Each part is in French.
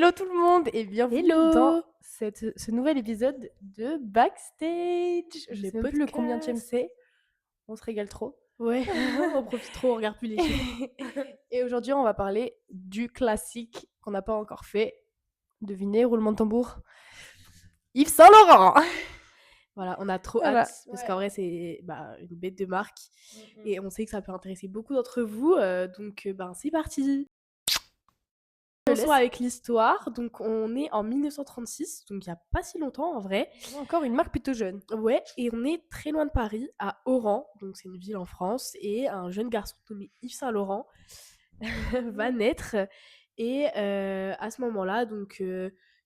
Hello tout le monde et bienvenue dans Hello! ce nouvel épisode de Backstage. Je Le sais même plus le combienième podcast. c'est, on se régale trop. Ouais, on profite trop, on regarde plus les chiffres. Et aujourd'hui on va parler du classique qu'on n'a pas encore fait. Devinez, roulement de tambour. Yves Saint Laurent. Voilà, on a trop Voilà. hâte parce Ouais. qu'en vrai c'est une bête de marque Mm. et on sait que ça peut intéresser beaucoup d'entre vous, donc c'est parti. Je Commençons laisse. avec l'histoire. Donc on est en 1936, donc il y a pas si longtemps en vrai. Encore une marque plutôt jeune. Ouais, et on est très loin de Paris, à Oran, donc c'est une ville en France, et un jeune garçon nommé Yves Saint Laurent va naître. Et à ce moment-là,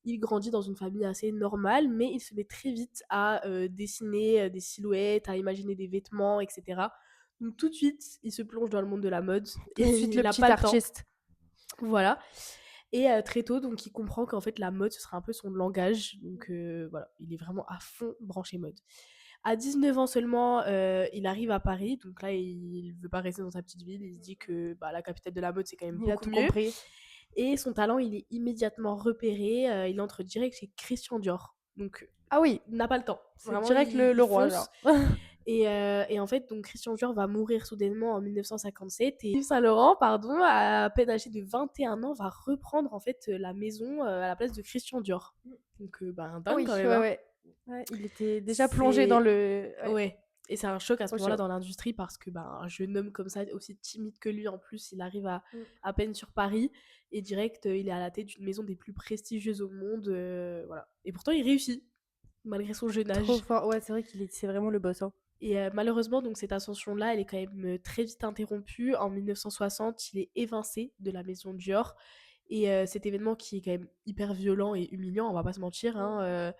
il grandit dans une famille assez normale, mais il se met très vite à dessiner des silhouettes, à imaginer des vêtements, etc. Donc tout de suite, il se plonge dans le monde de la mode Tout et de suite il le n'a petit pas le temps. artiste. Voilà. Et très tôt, donc il comprend qu'en fait la mode, ce sera un peu son langage. Donc voilà, il est vraiment à fond branché mode. À 19 ans seulement, il arrive à Paris. Donc là, il veut pas rester dans sa petite ville. Il se dit que la capitale de la mode, c'est quand même Il a beaucoup tout mieux. compris. Et son talent, il est immédiatement repéré. Il entre direct chez Christian Dior. Donc, Ah oui, il n'a pas le temps. c'est Vraiment, direct il le roi fonce. genre. Et en fait, donc Christian Dior va mourir soudainement en 1957 et Yves Saint Laurent, pardon, à peine âgé de 21 ans, va reprendre en fait la maison à la place de Christian Dior. Donc, Ah dingue oui, quand même, ouais, hein. ouais. Ouais, il était déjà plongé dans C'est. le. Ouais, Ouais. Et c'est un choc à ce trop moment-là chaud. dans l'industrie parce que un jeune homme comme ça, aussi timide que lui, en plus, il arrive Mm. à peine sur Paris et direct, il est à la tête d'une maison des plus prestigieuses au monde. Voilà. Et pourtant, il réussit, malgré son jeune Trop âge. fort. Ouais, c'est vrai c'est vraiment le boss. Hein. Et malheureusement, donc cette ascension-là, elle est quand même très vite interrompue. En 1960, il est évincé de la maison Dior. Et cet événement qui est quand même hyper violent et humiliant, on va pas se mentir, hein,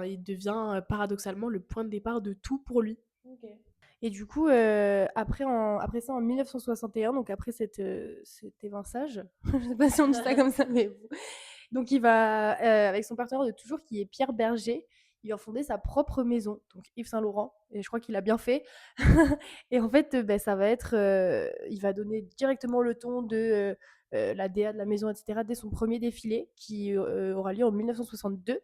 il devient paradoxalement le point de départ de tout pour lui. Ok. Et du coup, après ça, en 1961, donc après cet évinçage, je sais pas si on dit ça comme ça, mais bon. Donc il va, avec son partenaire de toujours, qui est Pierre Berger, il va fonder sa propre maison, donc Yves Saint Laurent, et je crois qu'il a bien fait. Et en fait, ça va être, il va donner directement le ton de la DA de la maison, etc., dès son premier défilé, qui aura lieu en 1962.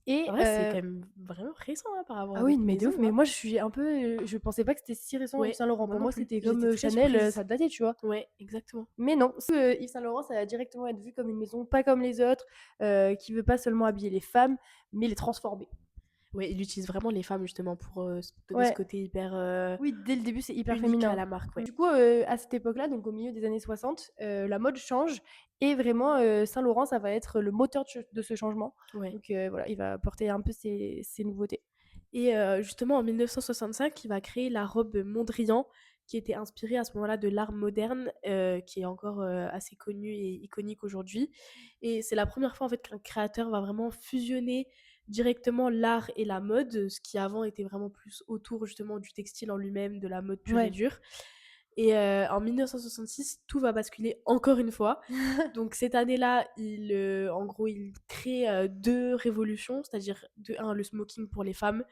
Et En vrai, c'est quand même vraiment récent hein, par rapport ah à oui, d'autres mais de maisons. ouf, mais Hein. moi je suis un peu, je pensais pas que c'était si récent Yves Ouais, Saint Laurent. moi Pour non moi, plus. c'était comme J'étais très Chanel, surprise. ça datait, tu vois. Ouais, exactement. Mais non, Yves Saint Laurent, ça va directement être vu comme une maison pas comme les autres, qui veut pas seulement habiller les femmes, mais les transformer. Ouais, il utilise vraiment les femmes justement pour donner ce Ouais, côté hyper oui, dès le début, c'est hyper unique à féminin. la marque, ouais. Du coup, à cette époque-là, donc au milieu des années 60, la mode change et vraiment, Saint Laurent, ça va être le moteur de ce changement. Ouais. Donc voilà, il va porter un peu ces nouveautés. Et justement, en 1965, il va créer la robe Mondrian, qui était inspirée à ce moment-là de l'art moderne, qui est encore assez connu et iconique aujourd'hui. Et c'est la première fois en fait qu'un créateur va vraiment fusionner directement l'art et la mode, ce qui avant était vraiment plus autour justement du textile en lui-même, de la mode pure et Ouais. dure. Et en 1966, tout va basculer encore une fois. Donc cette année-là, en gros, il crée deux révolutions, c'est-à-dire de un, le smoking pour les femmes.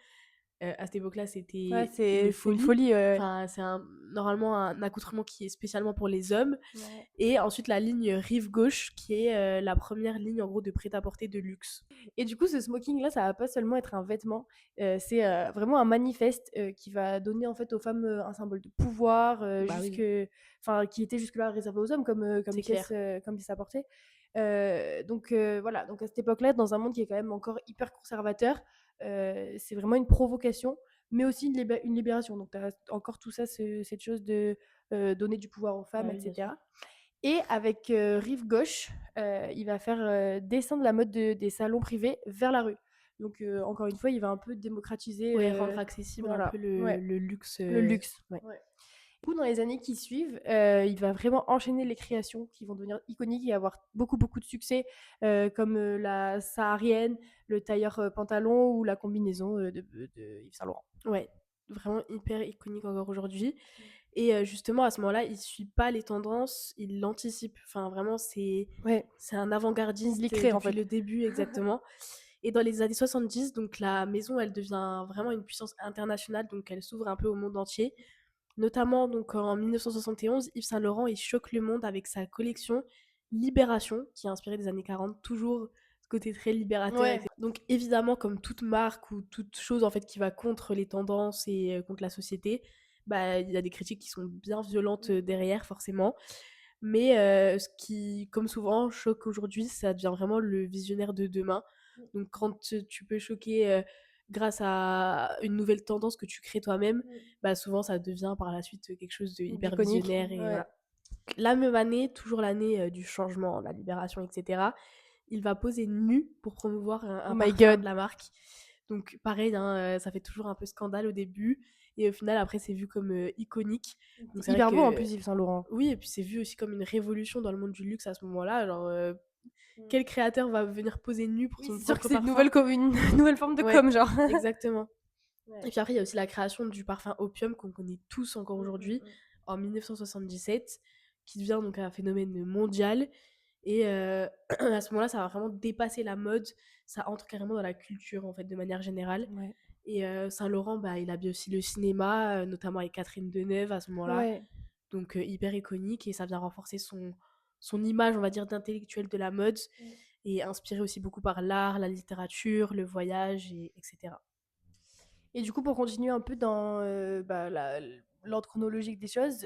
À cette époque-là, Ouais, c'était une c'est une folie. folie, ouais. Enfin, c'est normalement un accoutrement qui est spécialement pour les hommes. Ouais. Et ensuite, la ligne Rive Gauche, qui est la première ligne en gros de prêt-à-porter de luxe. Et du coup, ce smoking-là, ça va pas seulement être un vêtement, c'est vraiment un manifeste qui va donner en fait aux femmes un symbole de pouvoir, Bah oui, enfin, qui était jusque-là réservé aux hommes comme c'est pièce, clair. comme pièce à porter. Donc voilà, donc à cette époque-là, dans un monde qui est quand même encore hyper conservateur, c'est vraiment une provocation, mais aussi une libération. Donc tu as encore tout ça, cette chose de donner du pouvoir aux femmes, Bah oui, bien sûr. etc. Et avec Rive Gauche, il va faire descendre la mode des salons privés vers la rue. Donc encore une fois, il va un peu démocratiser, Ouais, rendre accessible un peu voilà, ouais, le luxe. le luxe. Ouais. Ouais. Du coup, dans les années qui suivent, il va vraiment enchaîner les créations qui vont devenir iconiques et avoir beaucoup, beaucoup de succès, comme la saharienne, le tailleur pantalon ou la combinaison de Yves Saint Laurent. Ouais, vraiment hyper iconique encore aujourd'hui. Et justement, à ce moment-là, il suit pas les tendances, il l'anticipe. Enfin, vraiment, Ouais, c'est un il avant-gardiste les crée en depuis fait. le début, exactement. Et dans les années 70, donc la maison, elle devient vraiment une puissance internationale, donc elle s'ouvre un peu au monde entier. Notamment, donc en 1971, Yves Saint Laurent, il choque le monde avec sa collection Libération, qui est inspiré des années 40, toujours ce côté très libérateur et Ouais. cetera. Donc évidemment, comme toute marque ou toute chose, en fait, qui va contre les tendances et contre la société, bah, il y a des critiques qui sont bien violentes, Mmh. derrière forcément. Mais ce qui, comme souvent, choque aujourd'hui, ça devient vraiment le visionnaire de demain. Mmh. Donc quand, tu peux choquer, grâce à une nouvelle tendance que tu crées toi-même, Mmh. bah, souvent ça devient par la suite, quelque chose de hyper D'iconique, visionnaire et ouais. voilà. La même année, toujours l'année, du changement, la libération et cetera, il va poser nu pour promouvoir Oh un my parfum de god! la marque. Donc pareil, hein, ça fait toujours un peu scandale au début et au final après c'est vu comme, iconique. Donc C'est c'est vrai hyper beau en que plus Yves Saint Laurent. oui et puis c'est vu aussi comme une révolution dans le monde du luxe à ce moment-là, genre, Mmh. quel créateur va venir poser nu pour Oui, son c'est sûr que propre c'est une parfum? une nouvelle forme de Ouais, com, genre. exactement. Et Ouais. puis après, il y a aussi la création du parfum Opium qu'on connaît tous encore Mmh, mmh, aujourd'hui, mmh. en 1977, qui devient donc un phénomène mondial. Et à ce moment-là, ça va vraiment dépasser la mode. Ça entre carrément dans la culture, en fait, de manière générale. Ouais. Et Saint Laurent, bah, il habille aussi le cinéma, notamment avec Catherine Deneuve à ce moment-là. Ouais. Donc hyper iconique et ça vient renforcer son image, on va dire, d'intellectuel de la mode Mmh. et inspiré aussi beaucoup par l'art, la littérature, le voyage, et etc. Et du coup, pour continuer un peu dans bah, l'ordre chronologique des choses,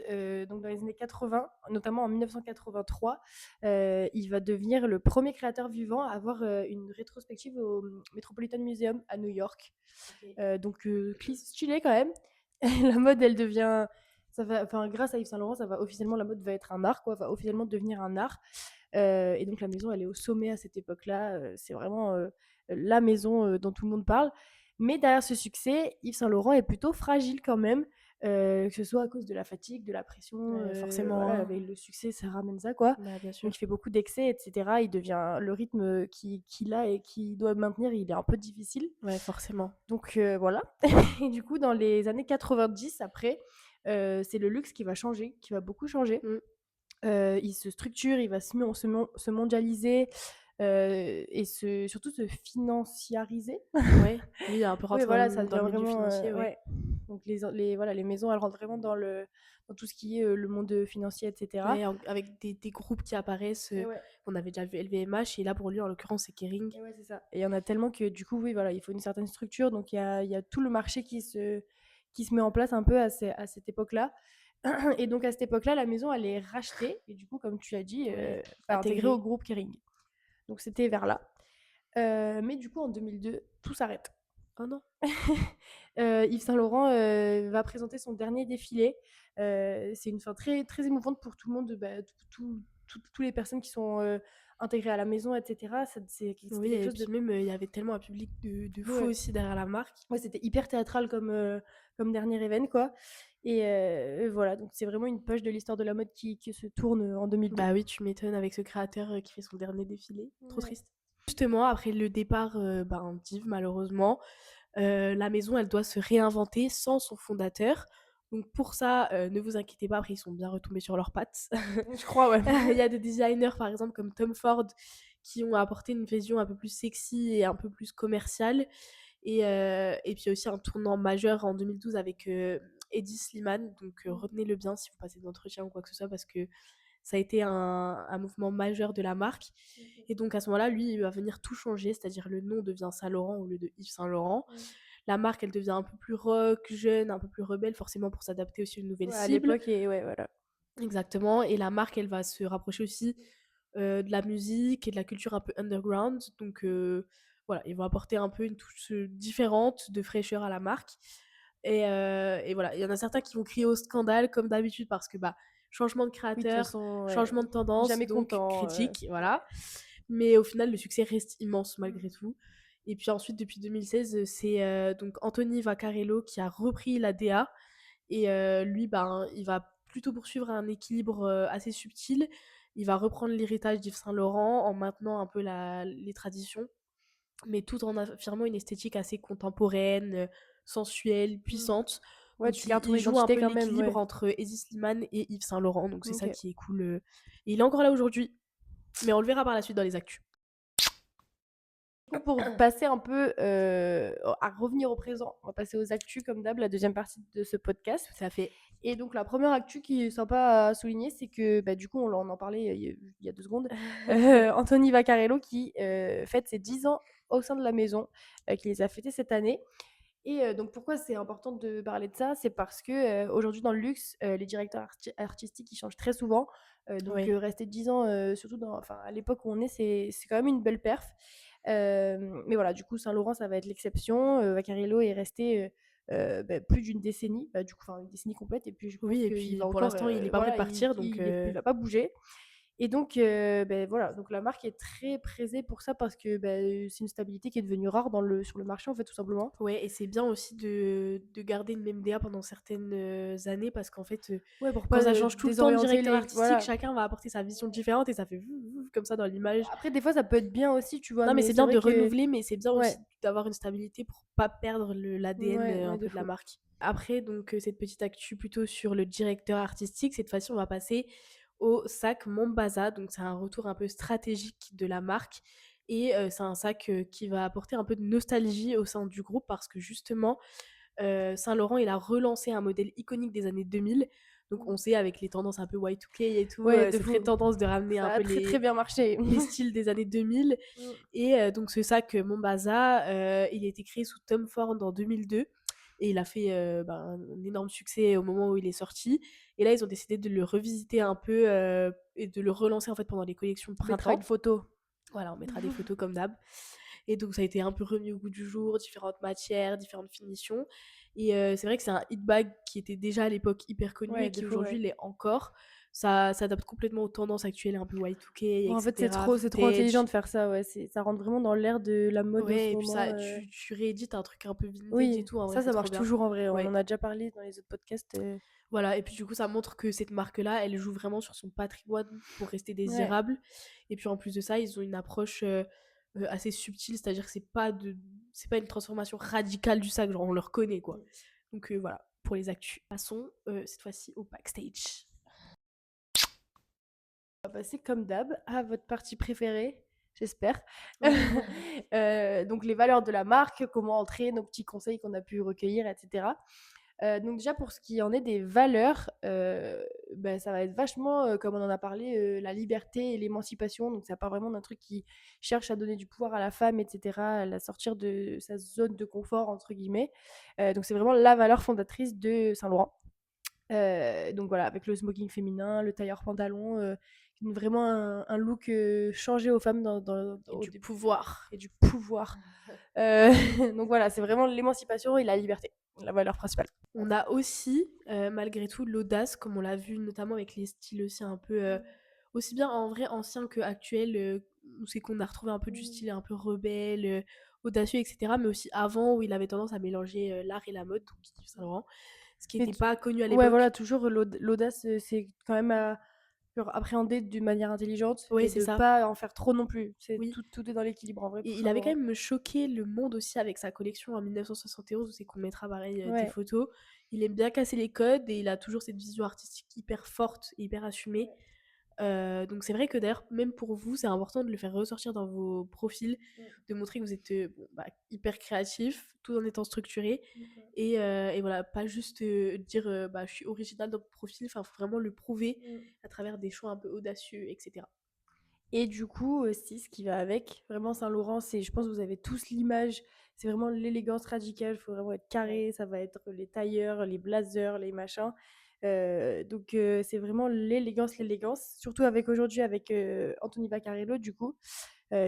donc dans les années 80, notamment en 1983, il va devenir le premier créateur vivant à avoir une rétrospective au Metropolitan Museum à New York. Ok. Donc, stylé quand même. La mode, elle devient. Ça va, enfin, grâce à Yves Saint Laurent, ça va officiellement, la mode va être un art, quoi, va officiellement devenir un art. Et donc, la maison, elle est au sommet à cette époque-là. C'est vraiment la maison dont tout le monde parle. Mais derrière ce succès, Yves Saint Laurent est plutôt fragile quand même, que ce soit à cause de la fatigue, de la pression. Forcément, Voilà, hein. avec le succès, ça ramène ça, quoi. Bah, bien Donc, il sûr. fait beaucoup d'excès, etc. Il devient le rythme qu'il a et qu'il doit maintenir, il est un peu difficile. Ouais, forcément. Donc voilà. Et du coup, dans les années 90, après, c'est le luxe qui va changer, qui va beaucoup changer. Mmh. Il se structure, il va se mondialiser et surtout se financiariser. Ouais, oui, un peu Oui, rentrer voilà, ça dans devient le milieu vraiment, financier, ouais. ouais. Donc voilà, les maisons, elles rentrent vraiment dans tout ce qui est le monde financier, etc. Ouais, avec des groupes qui apparaissent, Et ouais. on avait déjà vu LVMH et là pour lui en l'occurrence c'est Kering. Et ouais, c'est ça. Et il y en a tellement que du coup, oui, voilà, il faut une certaine structure. Donc il y a tout le marché qui se met en place un peu à cette époque-là. Et donc à cette époque-là, la maison, elle est rachetée. Et du coup, comme tu as dit, Ouais, intégrée au intégré. groupe Kering. Donc c'était vers là. Mais du coup, en 2002, tout s'arrête. Oh non. Yves Saint Laurent va présenter son dernier défilé. C'est une fin très, très émouvante pour tout le monde, bah, tous les personnes qui sont intégrées à la maison, etc. C'était Oui quelque et chose puis de. même, il y avait tellement un public de fou Ouais. aussi derrière la marque. Ouais, c'était hyper théâtral comme dernier event, quoi. Et voilà, donc c'est vraiment une page de l'histoire de la mode qui se tourne en 2002. Bah oui, tu m'étonnes avec ce créateur, qui fait son dernier défilé, trop Ouais. triste. Justement après le départ, ben, d'Yves malheureusement, la maison elle doit se réinventer sans son fondateur. Donc pour ça, ne vous inquiétez pas, après ils sont bien retombés sur leurs pattes. Je crois, ouais. Il y a des designers par exemple comme Tom Ford qui ont apporté une vision un peu plus sexy et un peu plus commerciale et puis aussi un tournant majeur en 2012 avec, Hedi Slimane, donc retenez-le bien si vous passez des entretiens ou quoi que ce soit parce que ça a été un mouvement majeur de la marque et donc à ce moment-là, lui, il va venir tout changer, c'est-à-dire le nom devient Saint Laurent au lieu de Yves Saint Laurent. La marque, elle devient un peu plus rock, jeune, un peu plus rebelle, forcément pour s'adapter aussi à une nouvelle Ouais, à cible. l'époque, et ouais, voilà. Exactement et la marque, elle va se rapprocher aussi, de la musique et de la culture un peu underground donc voilà, ils vont apporter un peu une touche, différente de fraîcheur à la marque et voilà. Il y en a certains qui vont crier au scandale comme d'habitude parce que, bah, changement de Oui, de toute créateur, façon, ouais. changement de tendance Jamais donc content. critique, Ouais. voilà. Mais au final, le succès reste immense malgré Mm. tout et puis ensuite depuis 2016, c'est, donc Anthony Vaccarello qui a repris la DA et lui, ben, il va plutôt poursuivre un équilibre, assez subtil. Il va reprendre l'héritage d'Yves Saint Laurent en maintenant un peu les traditions, mais tout en affirmant une esthétique assez contemporaine, sensuelle, Mm. puissante. Ouais, Donc tu il gardes ton il joue un identité peu quand même, l'équilibre ouais. entre Hedi Slimane et Yves Saint Laurent, donc c'est ça Ok. qui est cool, et il est encore là aujourd'hui, mais on le verra par la suite dans les actus. Pour passer un peu à revenir au présent, on va passer aux actus comme d'hab, la deuxième partie de ce podcast. Tout à fait. Et donc la première actu qui est sympa à souligner, c'est que bah, du coup, on en parlait il y a 2 secondes, Anthony Vaccarello qui fête ses 10 ans au sein de la maison, qui les a fêtés cette année. Et donc pourquoi c'est important de parler de ça? C'est parce que aujourd'hui dans le luxe, les directeurs artistiques ils changent très souvent. Donc Oui. rester 10 ans, surtout à l'époque où on est, c'est quand même une belle perf. Mais voilà, du coup Saint Laurent ça va être l'exception. Vaccarello est resté plus d'une décennie, du coup, enfin une décennie complète. Et puis je pense Oui, et qu'il puis va pour encore, l'instant, il est pas prêt de voilà, partir, donc il va pas bouger. Et donc, voilà, donc la marque est très prisée pour ça parce que, c'est une stabilité qui est devenue rare sur le marché, en fait, tout simplement. ouais, et c'est bien aussi de garder une même DA pendant certaines, années parce qu'en fait, Ouais, pour quand pas, ça change tout le temps de désorienter directeur les artistique, voilà. chacun va apporter sa vision différente et ça fait comme ça dans l'image. Après, des fois, ça peut être bien aussi, tu vois? Non, mais Mais c'est c'est bien vrai de que renouveler, mais c'est bien ouais, aussi d'avoir une stabilité pour pas perdre l'ADN, ouais, un ouais, de peu de la fou. marque. Après donc, cette petite actu plutôt sur le directeur artistique, cette fois-ci, on va passer au sac Mombasa. Donc c'est un retour un peu stratégique de la marque et c'est un sac, qui va apporter un peu de nostalgie au sein du groupe parce que justement, Saint Laurent, il a relancé un modèle iconique des années 2000. Donc on sait avec les tendances un peu Y2K et tout, Ouais, de c'est très fou. tendance de ramener un Ça a peu très, très bien marché. les styles des années 2000 Mmh. et donc ce sac Mombasa, il a été créé sous Tom Ford en 2002 et il a fait, un énorme succès au moment où il est sorti et là, ils ont décidé de le revisiter un peu, et de le relancer, en fait, pendant les collections de On mettra une printemps. photo. Voilà, on mettra des photos comme d'hab et donc ça a été un peu remis au goût du jour, différentes matières, différentes finitions et c'est vrai que c'est un hit bag qui était déjà à l'époque hyper connu Ouais, et de qui fou, aujourd'hui ouais. l'est encore. Ça s'adapte complètement aux tendances actuelles un peu Y2K Ouais, et en fait, cetera, c'est trop intelligent vintage. de faire ça, ouais. Ça rentre vraiment dans l'air de la mode de ce Ouais et puis moment, ça tu réédites un truc un peu vintage et oui, tout, en vrai, ça c'est trop marche bien. toujours en vrai. On Ouais, en a déjà parlé dans les autres podcasts, voilà et puis du coup, ça montre que cette marque-là, elle joue vraiment sur son patrimoine pour rester ouais. désirable et puis en plus de ça, ils ont une approche, assez subtile, c'est-à-dire que c'est pas une transformation radicale du sac, genre on le reconnaît, quoi. Donc voilà, pour les actus. Passons, cette fois-ci au backstage. On va passer comme d'hab à votre partie préférée, j'espère. Donc les valeurs de la marque, comment entrer, nos petits conseils qu'on a pu recueillir, et cetera. Donc déjà pour ce qui en est des valeurs, ça va être vachement, comme on en a parlé, la liberté et l'émancipation. Donc ça part vraiment d'un truc qui cherche à donner du pouvoir à la femme, et cetera, à la sortir de sa «zone de confort» entre guillemets. Donc c'est vraiment la valeur fondatrice de Saint Laurent. Donc voilà, avec le smoking féminin, le tailleur pantalon, vraiment un look, changé aux femmes Et au du début pouvoir. et du pouvoir. Heu, donc voilà, c'est vraiment l'émancipation et la liberté, la valeur principale. On a aussi, malgré tout, l'audace, comme on l'a vu notamment avec les styles aussi un peu, aussi bien en vrai anciens qu'actuels, où c'est qu'on a retrouvé un peu du style un peu rebelle, audacieux et cetera, mais aussi avant où il avait tendance à mélanger, l'art et la mode, donc Yves Saint Laurent, ce qui Mais était t pas connu à Ouais, voilà, l'époque. toujours l'audace, c'est quand même à genre appréhender d'une manière intelligente Ouais, et c'est de ça, pas en faire trop non plus. C'est oui tout est dans l'équilibre en vrai pour et il Saint avait quand Laurent. même choqué le monde aussi avec sa collection en 1971 où c'est qu'on mettra pareil, des Ouais. photos. Il aime bien casser les codes et il a toujours cette vision artistique hyper forte et hyper assumée. Donc c'est vrai que d'ailleurs, même pour vous, c'est important de le faire ressortir dans vos profils, de montrer que vous êtes, hyper créatif, tout en étant structuré et voilà, pas juste, dire, «Je suis original dans mon profil», enfin, faut vraiment le prouver à travers des choix un peu audacieux et cetera. Et du coup aussi, ce qui va avec, vraiment Saint Laurent, c'est je pense que vous avez tous l'image, c'est vraiment l'élégance radicale, il faut vraiment être carré, ça va être les tailleurs, les blazers, les machins. Donc c'est vraiment l'élégance, surtout avec aujourd'hui avec, Anthony Vaccarello du coup,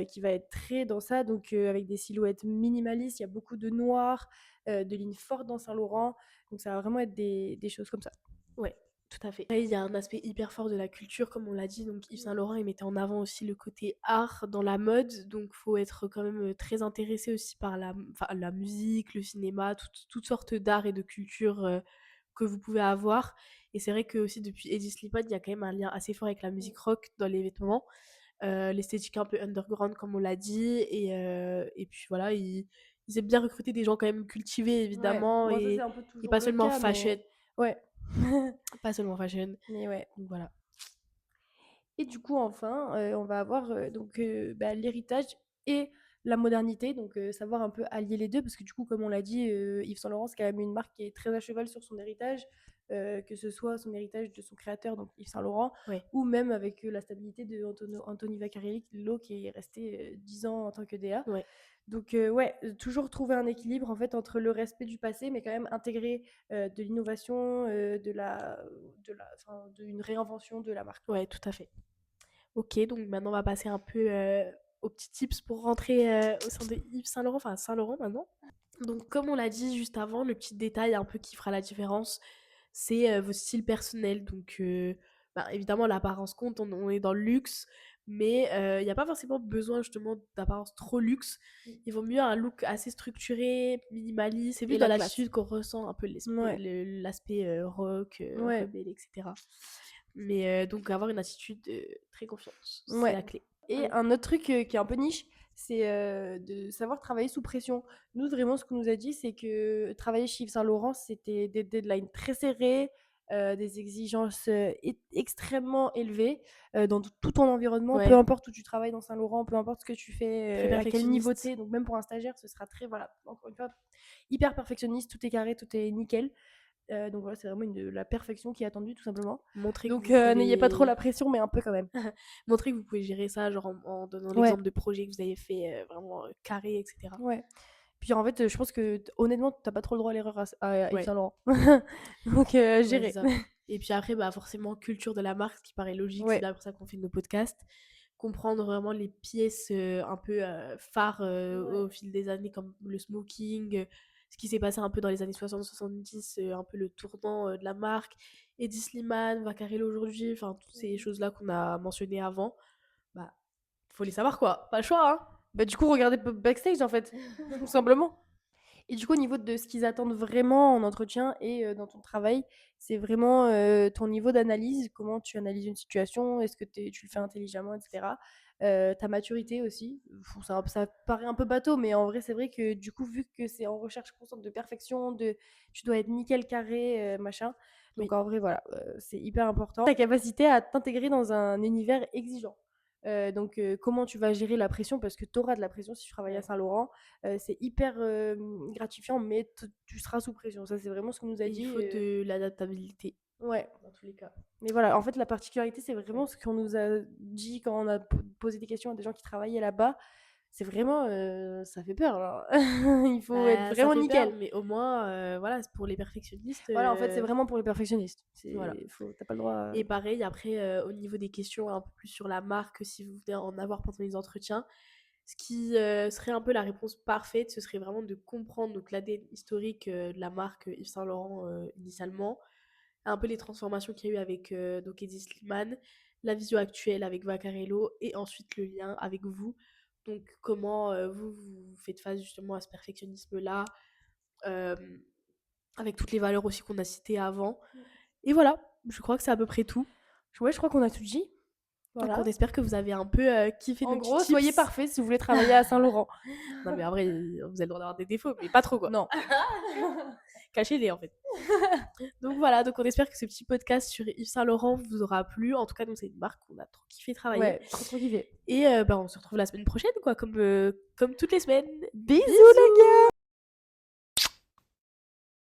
qui va être très dans ça, donc avec des silhouettes minimalistes, il y a beaucoup de noir, de lignes fortes dans Saint Laurent, donc ça va vraiment être des choses comme ça. Ouais, tout à fait. Après, il y a un aspect hyper fort de la culture, comme on l'a dit. Donc, Yves Saint Laurent, il mettait en avant aussi le côté art dans la mode. Donc, faut être quand même très intéressé aussi par la musique, le cinéma, toutes sortes d'art et de culture que vous pouvez avoir. Et c'est vrai que aussi depuis Eddie Slipan, il y a quand même un lien assez fort avec la musique rock dans les vêtements. L'esthétique un peu underground, comme on l'a dit. Et puis voilà, ils aiment bien recruter des gens quand même cultivés, Ouais, évidemment, bon ça c'est et, un peu et toujours pas le seulement cas, fashion. mais ouais. Pas seulement fashion. Mais ouais. Donc voilà. Et du coup, enfin, on va avoir donc l'héritage et la modernité, donc savoir un peu allier les deux, parce que du coup, comme on l'a dit, Yves Saint Laurent, c'est quand même une marque qui est très à cheval sur son héritage, que ce soit son héritage de son créateur, donc Yves Saint Laurent, Ouais. ou même avec la stabilité de Anthony Vaccarello, qui est resté 10 ans en tant que DA. Ouais. Donc ouais, toujours trouver un équilibre en fait entre le respect du passé, mais quand même intégrer de l'innovation, d'une réinvention de la marque. Ouais, tout à fait. Ok, donc maintenant on va passer un peu aux petits tips pour rentrer au sein de Yves Saint Laurent, enfin Saint Laurent maintenant. Donc comme on l'a dit juste avant, le petit détail un peu qui fera la différence, c'est vos styles personnels. Donc évidemment l'apparence compte, on est dans le luxe, mais il n'y a pas forcément besoin justement d'apparence trop luxe. Il vaut mieux un look assez structuré, minimaliste. C'est plus Et dans la classe. l'attitude qu'on ressent un peu Ouais. l'aspect rock, Ouais. rebelle, etc. Mais donc avoir une attitude très confiance, c'est Ouais. la clé. Et un autre truc qui est un peu niche, c'est de savoir travailler sous pression. Nous, vraiment, ce qu'on nous a dit, c'est que travailler chez Yves Saint Laurent, c'était des deadlines très serrés, des exigences extrêmement élevées dans tout ton environnement, peu Ouais, importe où tu travailles dans Saint Laurent, peu importe ce que tu très fais, à quel niveau perfectionniste. t'es. Donc même pour un stagiaire, ce sera très, voilà, encore une fois, hyper perfectionniste, tout est carré, tout est nickel. Donc voilà, c'est vraiment la perfection qui est attendue, tout simplement. Montrer que Donc vous n'ayez pas trop la pouvez pression, mais un peu quand même. montrer que vous pouvez gérer ça, genre en donnant Ouais. l'exemple de projets que vous avez fait vraiment carré, etc. Ouais. Puis en fait, je pense que honnêtement, t'as pas trop le droit à l'erreur à Yves Ouais. Saint Laurent. Donc Ouais, gérer. c'est ça. Et puis après, forcément, culture de la marque, ce qui paraît logique, c'est Ouais. bien pour ça qu'on fait nos podcasts. Comprendre vraiment les pièces un peu phares au fil des années, comme le smoking, ce qui s'est passé un peu dans les années 60-70, un peu le tournant de la marque, Eddie Slimane, Vaccarello aujourd'hui, enfin, toutes ces choses-là qu'on a mentionnées avant, faut les savoir quoi, pas le choix, hein. Bah du coup, regardez backstage en fait, tout simplement. Et du coup, au niveau de ce qu'ils attendent vraiment en entretien et dans ton travail, c'est vraiment ton niveau d'analyse, comment tu analyses une situation, est-ce que tu le fais intelligemment, etc. Ta maturité aussi. Ça paraît un peu bateau, mais en vrai, c'est vrai que du coup, vu que c'est en recherche constante de perfection, tu dois être nickel carré, machin. Donc Oui. en vrai, voilà, c'est hyper important. Ta capacité à t'intégrer dans un univers exigeant. Donc comment tu vas gérer la pression, parce que tu auras de la pression si tu travailles à Saint-Laurent. C'est hyper gratifiant, mais tu seras sous pression. Ça, c'est vraiment ce qu'on nous a Et il dit. faut de l'adaptabilité, Ouais. dans tous les cas. Mais voilà, en fait, la particularité, c'est vraiment ce qu'on nous a dit quand on a posé des questions à des gens qui travaillaient là-bas. C'est vraiment, ça fait peur, alors. Il faut être Ça vraiment fait peur, nickel. mais au moins, voilà, c'est pour les perfectionnistes. Voilà, en fait, c'est vraiment pour les perfectionnistes. Voilà. T'as pas le droit Et pareil, après, au niveau des questions un peu plus sur la marque, si vous venez en avoir pendant les entretiens, ce qui serait un peu la réponse parfaite, ce serait vraiment de comprendre donc l'ADN historique de la marque Yves Saint Laurent initialement, un peu les transformations qu'il y a eu avec donc Eddie Slimane, la vision actuelle avec Vaccarello et ensuite le lien avec vous. Donc comment vous faites face justement à ce perfectionnisme-là, euh, avec toutes les valeurs aussi qu'on a citées avant. Et voilà, je crois que c'est à peu près tout. Ouais, je crois qu'on a tout dit. Donc Voilà. on espère que vous avez un peu kiffé En nos petits gros, tips. soyez parfait si vous voulez travailler à Saint-Laurent. Non mais en vrai, vous avez le droit d'avoir des défauts, mais pas trop quoi. Non. Cachez-les en fait. Donc voilà, donc on espère que ce petit podcast sur Yves Saint Laurent vous aura plu. En tout cas, nous c'est une marque qu'on a trop kiffé travailler. Ouais, trop kiffé. Et on se retrouve la semaine prochaine quoi, comme toutes les semaines. Bisous les gars!